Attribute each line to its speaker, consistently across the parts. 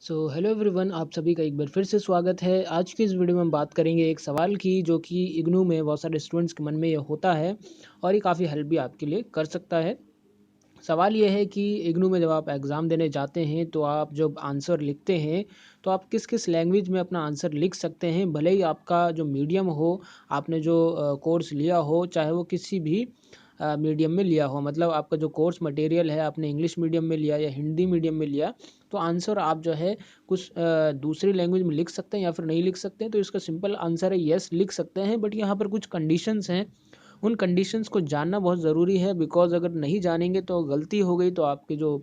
Speaker 1: Hello everyone, आप सभी का एक बार फिर से स्वागत है। आज की इस वीडियो में हम बात करेंगे एक सवाल की, जो कि इग्नू में बहुत सारे स्टूडेंट्स के मन में ये होता है और ये काफ़ी हेल्प भी आपके लिए कर सकता है। सवाल ये है कि इग्नू में जब आप एग्ज़ाम देने जाते हैं तो आप जब आंसर लिखते हैं तो आप किस किस लैंग्वेज में अपना आंसर लिख सकते हैं, भले ही आपका जो मीडियम हो, आपने जो कोर्स लिया हो, चाहे वो किसी भी मीडियम में लिया हो। मतलब आपका जो कोर्स मटेरियल है आपने इंग्लिश मीडियम में लिया या हिंदी मीडियम में लिया, तो आंसर आप जो है कुछ दूसरी लैंग्वेज में लिख सकते हैं या फिर नहीं लिख सकते हैं। तो इसका सिंपल आंसर है यस, लिख सकते हैं, बट यहाँ पर कुछ कंडीशंस हैं। उन कंडीशंस को जानना बहुत ज़रूरी है, बिकॉज़ अगर नहीं जानेंगे तो गलती हो गई तो आपके जो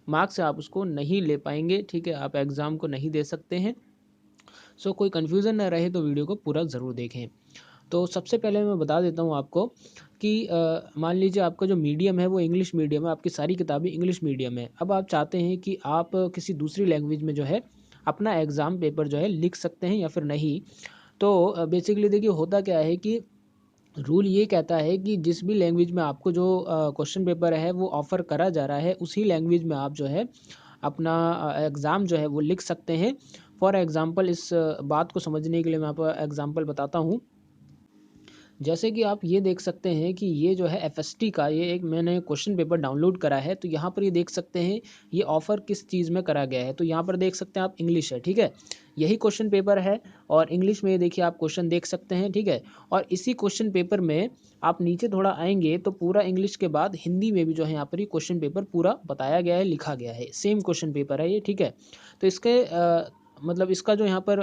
Speaker 1: मार्क्स है आप उसको नहीं ले पाएंगे। ठीक है, आप एग्ज़ाम को नहीं दे सकते हैं। कोई कन्फ्यूज़न ना रहे तो वीडियो को पूरा ज़रूर देखें। तो सबसे पहले मैं बता देता हूँ आपको कि मान लीजिए आपका जो मीडियम है वो इंग्लिश मीडियम है, आपकी सारी किताबें इंग्लिश मीडियम है। अब आप चाहते हैं कि आप किसी दूसरी लैंग्वेज में जो है अपना एग्ज़ाम पेपर जो है लिख सकते हैं या फिर नहीं। तो बेसिकली देखिए होता क्या है कि रूल ये कहता है कि जिस भी लैंग्वेज में आपको जो क्वेश्चन पेपर है वो ऑफ़र करा जा रहा है, उसी लैंग्वेज में आप जो है अपना एग्ज़ाम जो है वो लिख सकते हैं। फॉर एग्ज़ाम्पल इस बात को समझने के लिए मैं आपको एग्ज़ाम्पल बताता हूँ। जैसे कि आप ये देख सकते हैं कि ये जो है एफएसटी का ये एक मैंने क्वेश्चन पेपर डाउनलोड करा है। तो यहाँ पर ये देख सकते हैं ये ऑफ़र किस चीज़ में करा गया है। तो यहाँ पर देख सकते हैं आप, इंग्लिश है, ठीक है। यही क्वेश्चन पेपर है और इंग्लिश में ये देखिए आप क्वेश्चन देख सकते हैं, ठीक है। और इसी क्वेश्चन पेपर में आप नीचे थोड़ा आएंगे तो पूरा इंग्लिश के बाद हिंदी में भी जो है यहाँ पर ये क्वेश्चन पेपर पूरा बताया गया है, लिखा गया है। सेम क्वेश्चन पेपर है ये, ठीक है। तो इसके मतलब इसका जो यहाँ पर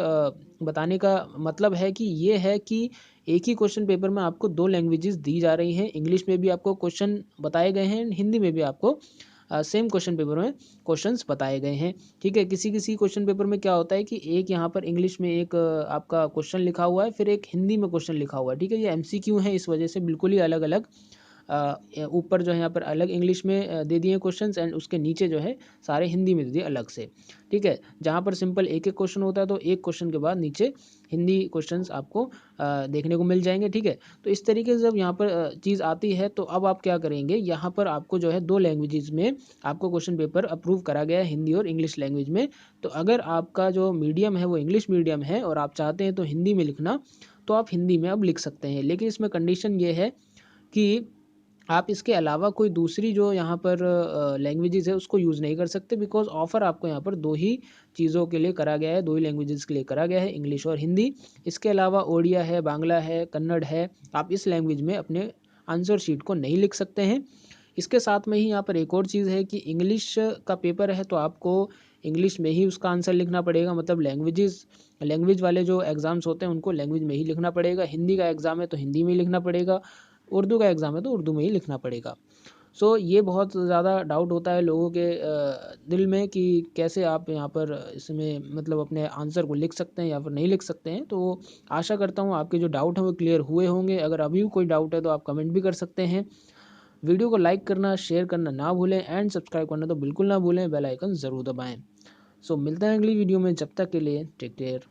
Speaker 1: बताने का मतलब है कि ये है कि एक ही क्वेश्चन पेपर में आपको 2 लैंग्वेजेस दी जा रही हैं। इंग्लिश में भी आपको क्वेश्चन बताए गए हैं, हिंदी में भी आपको सेम क्वेश्चन पेपर में क्वेश्चंस बताए गए हैं, ठीक है। किसी-किसी क्वेश्चन पेपर में क्या होता है कि एक यहाँ पर इंग्लिश में एक आपका क्वेश्चन लिखा हुआ है, फिर एक हिंदी में क्वेश्चन लिखा हुआ है, ठीक है। ये एमसीक्यू है, इस वजह से बिल्कुल ही अलग-अलग ऊपर जो है यहाँ पर अलग इंग्लिश में दे दिए क्वेश्चंस एंड उसके नीचे जो है सारे हिंदी में दे दिए अलग से, ठीक है। जहाँ पर सिंपल एक-एक क्वेश्चन होता है तो एक क्वेश्चन के बाद नीचे हिंदी क्वेश्चंस आपको देखने को मिल जाएंगे, ठीक है। तो इस तरीके से जब यहाँ पर चीज़ आती है तो अब आप क्या करेंगे, यहाँ पर आपको जो है 2 लैंग्वेजेस में आपको क्वेश्चन पेपर अप्रूव करा गया है, हिंदी और इंग्लिश लैंग्वेज में। तो अगर आपका जो मीडियम है वो इंग्लिश मीडियम है और आप चाहते हैं तो हिंदी में लिखना, तो आप हिंदी में अब लिख सकते हैं। लेकिन इसमें कंडीशन ये है कि आप इसके अलावा कोई दूसरी जो यहाँ पर लैंग्वेजेज़ है उसको यूज़ नहीं कर सकते, बिकॉज़ ऑफ़र आपको यहाँ पर 2 ही चीज़ों के लिए करा गया है, 2 ही लैंग्वेजेज़ के लिए करा गया है, इंग्लिश और हिंदी। इसके अलावा ओडिया है, बांग्ला है, कन्नड़ है, आप इस लैंग्वेज में अपने आंसर शीट को नहीं लिख सकते हैं। इसके साथ में ही यहाँ पर एक और चीज़ है कि इंग्लिश का पेपर है तो आपको इंग्लिश में ही उसका आंसर लिखना पड़ेगा। मतलब लैंग्वेज वाले जो एग्ज़ाम्स होते हैं उनको लैंग्वेज में ही लिखना पड़ेगा। हिंदी का एग्ज़ाम है तो हिंदी में ही लिखना पड़ेगा, उर्दू का एग्ज़ाम है तो उर्दू में ही लिखना पड़ेगा। ये बहुत ज़्यादा डाउट होता है लोगों के दिल में कि कैसे आप यहाँ पर इसमें मतलब अपने आंसर को लिख सकते हैं या फिर नहीं लिख सकते हैं। तो आशा करता हूँ आपके जो डाउट हैं वो क्लियर हुए होंगे। अगर अभी भी कोई डाउट है तो आप कमेंट भी कर सकते हैं। वीडियो को लाइक करना, शेयर करना ना भूलें एंड सब्सक्राइब करना तो बिल्कुल ना भूलें, बेल आइकन ज़रूर दबाएँ। मिलते हैं अगली वीडियो में, जब तक के लिए टेक केयर।